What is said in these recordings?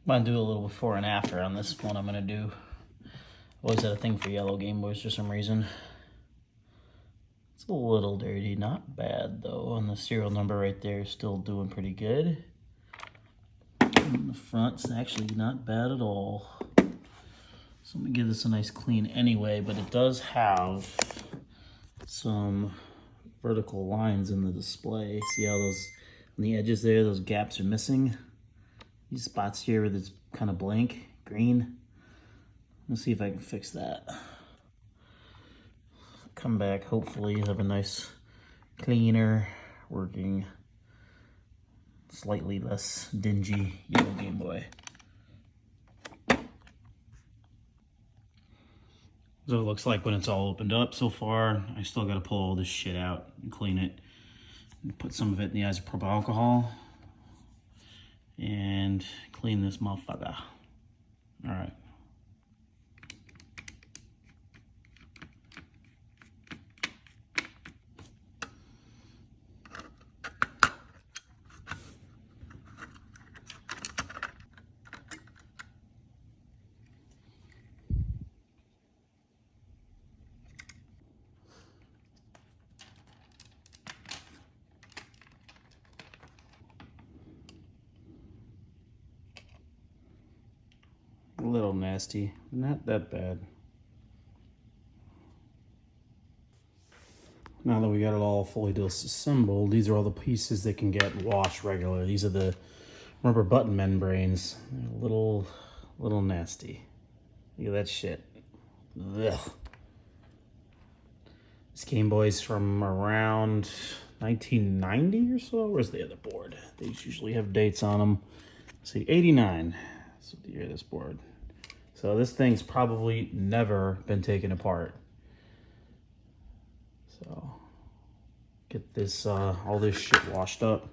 I'm gonna do a little before and after on this one. I'm gonna do. Always had a thing for yellow Game Boys for some reason. It's a little dirty, not bad though. And the serial number right there is still doing pretty good. And the front's actually not bad at all. So I'm gonna give this a nice clean anyway, but it does have some vertical lines in the display. See how those, on the edges there, those gaps are missing? These spots here where it's kind of blank, green. Let's see if I can fix that. Come back, hopefully have a nice, cleaner, working, slightly less dingy yellow Game Boy. So it looks like when it's all opened up so far. I still gotta pull all this shit out and clean it. And put some of it in the isopropyl alcohol. And clean this motherfucker. All right. A little nasty, not that bad. Now that we got it all fully disassembled, these are all the pieces that can get washed regularly. These are the rubber button membranes. They're a little nasty. Look at that shit. Ugh. This Game Boy's from around 1990 or so. Where's the other board? They usually have dates on them. Let's see, 89. That's the year of this board. So this thing's probably never been taken apart. So get this all this shit washed up.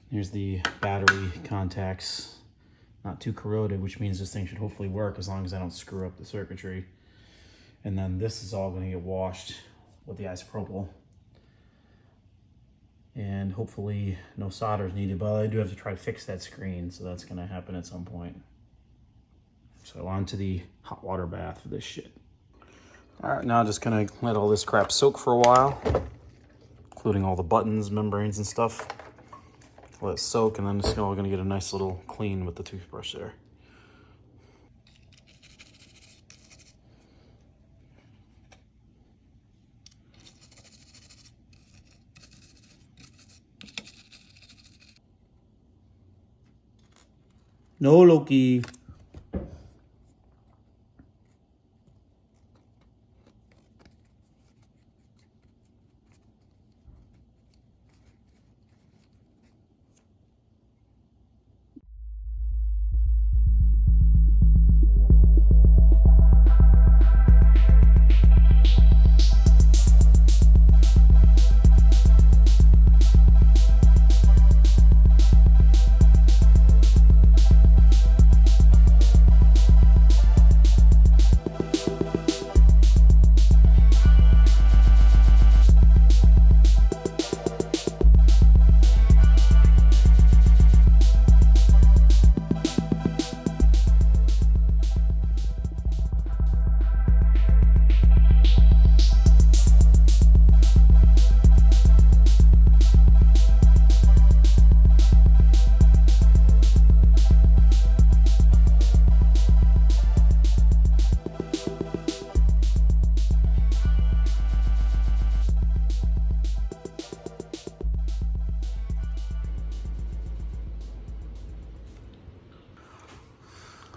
Here's the battery contacts, not too corroded, which means this thing should hopefully work as long as I don't screw up the circuitry. And then this is all going to get washed with the isopropyl. And hopefully no solder is needed, but I do have to try to fix that screen, so that's going to happen at some point. So on to the hot water bath for this shit. All right, now just gonna let all this crap soak for a while, including all the buttons, membranes, and stuff. Let it soak, and then just gonna get a nice little clean with the toothbrush there. No, Loki.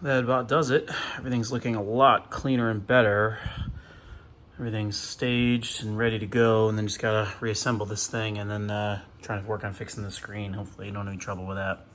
That about does it. Everything's looking a lot cleaner and better. Everything's staged and ready to go, and then just gotta reassemble this thing and then trying to work on fixing the screen. Hopefully you don't have any trouble with that.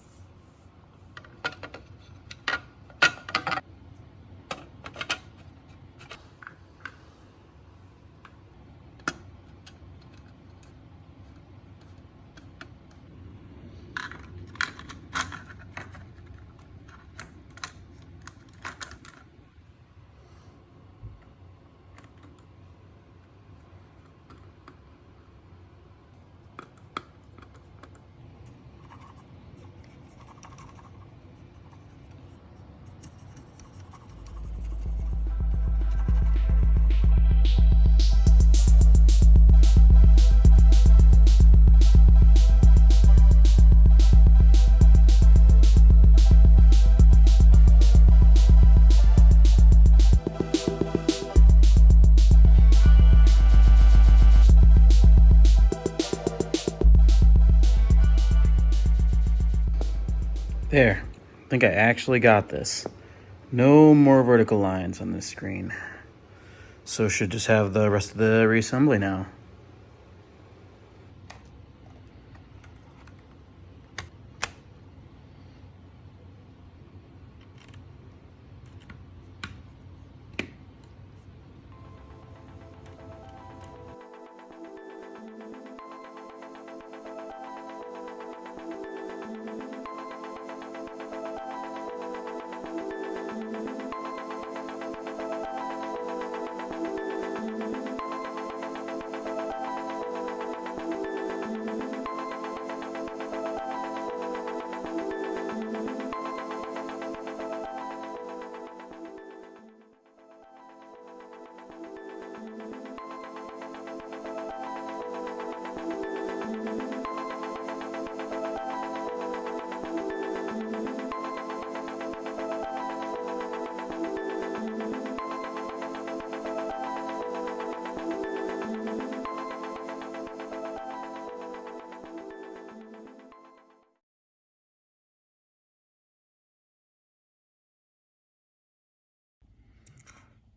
There. I think I actually got this. No more vertical lines on this screen. So should just have the rest of the reassembly now.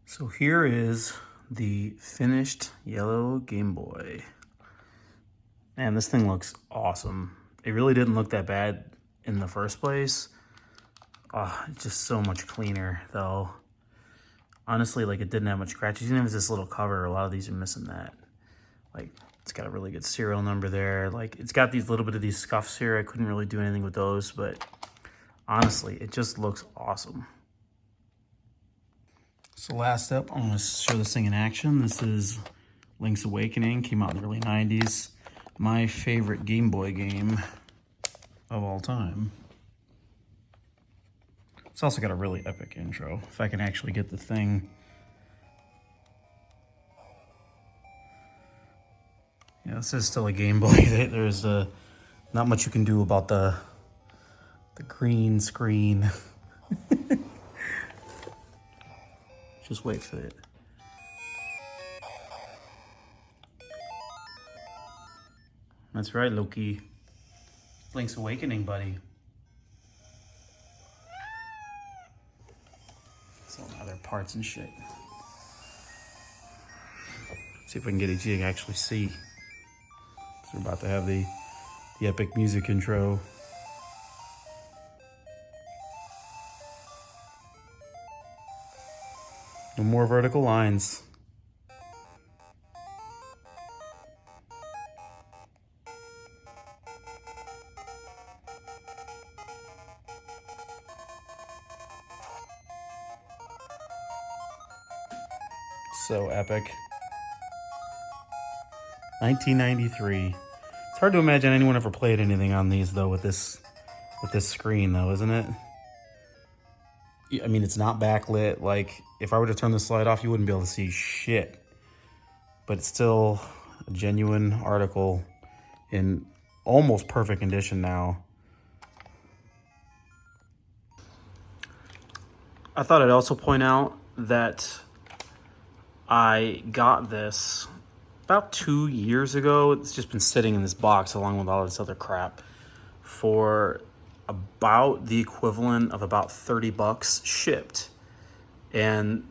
So here is the finished yellow Game Boy. Man, this thing looks awesome. It really didn't look that bad in the first place. It's just so much cleaner though. Honestly, like it didn't have much scratches. Even if it's this little cover, a lot of these are missing that. Like it's got a really good serial number there. Like it's got these little bit of these scuffs here. I couldn't really do anything with those, but honestly, it just looks awesome. So last up, I'm gonna show this thing in action. This is Link's Awakening, came out in the early 90s. My favorite Game Boy game of all time. It's also got a really epic intro. If I can actually get the thing. Yeah, this is still a Game Boy. There's not much you can do about the green screen. Just wait for it. That's right, Loki. Link's Awakening, buddy. Some other parts and shit. See if I can get it so you can actually see. So we're about to have the epic music intro. No more vertical lines. So epic. 1993. It's hard to imagine anyone ever played anything on these though with this screen though, isn't it? I mean, it's not backlit. Like, if I were to turn the slide off, you wouldn't be able to see shit. But it's still a genuine article in almost perfect condition now. I thought I'd also point out that I got this about 2 years ago. It's just been sitting in this box along with all this other crap for about the equivalent of about 30 bucks shipped. And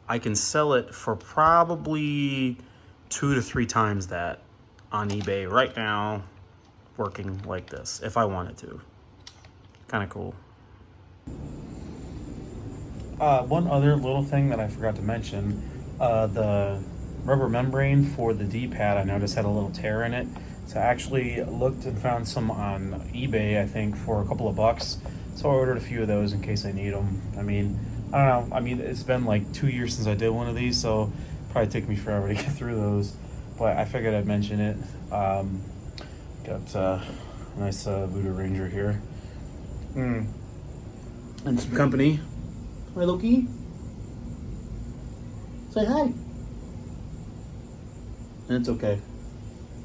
I can sell it for probably 2 to 3 times that on eBay right now, working like this, if I wanted to. Kind of cool. One other little thing that I forgot to mention, the rubber membrane for the D-pad I noticed had a little tear in it. So I actually looked and found some on eBay, I think, for a couple of bucks. So I ordered a few of those in case I need them. I mean, I don't know. I mean, it's been like 2 years since I did one of these, so probably take me forever to get through those. But I figured I'd mention it. Got a nice Voodoo Ranger here. And some company. Hi, Loki. Say hi. And it's okay.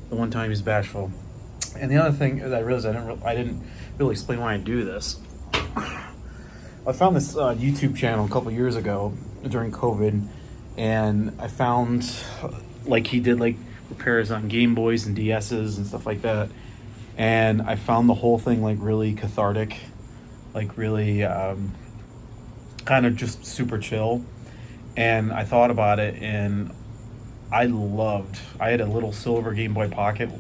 The one time he's bashful. And the other thing that I realized I didn't really explain why I do this. I found this YouTube channel a couple years ago during COVID, and I found like he did like repairs on Game Boys and DS's and stuff like that. and I found the whole thing like really cathartic, like really kind of just super chill. And I thought about it, and I had a little silver Game Boy Pocket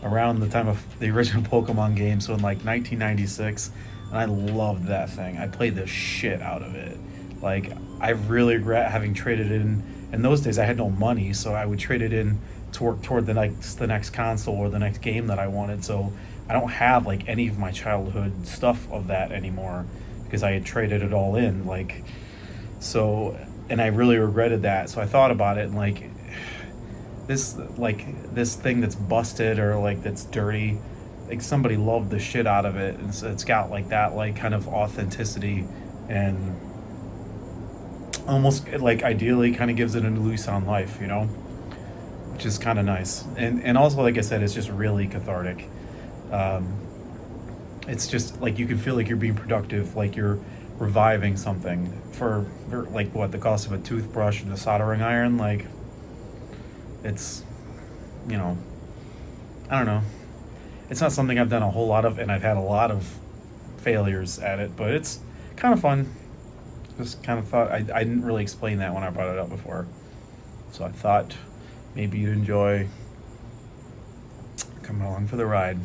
around the time of the original Pokemon game, so in like 1996, and I loved that thing. I played the shit out of it. Like, I really regret having traded in. In those days, I had no money, so I would trade it in toward the next console or the next game that I wanted. So I don't have like any of my childhood stuff of that anymore because I had traded it all in. Like, so, and I really regretted that. So I thought about it, and this thing that's busted or like that's dirty, like somebody loved the shit out of it, and so it's got like that like kind of authenticity, and almost like ideally kind of gives it a new lease on life, which is kind of nice. And also, like I said, it's just really cathartic. um, it's just like you can feel like you're being productive, like you're reviving something for like what the cost of a toothbrush and a soldering iron. Like, it's, you know I don't know, it's not something I've done a whole lot of, and I've had a lot of failures at it, but it's kind of fun. Just kind of thought I didn't really explain that when I brought it up before, so I thought maybe you'd enjoy coming along for the ride.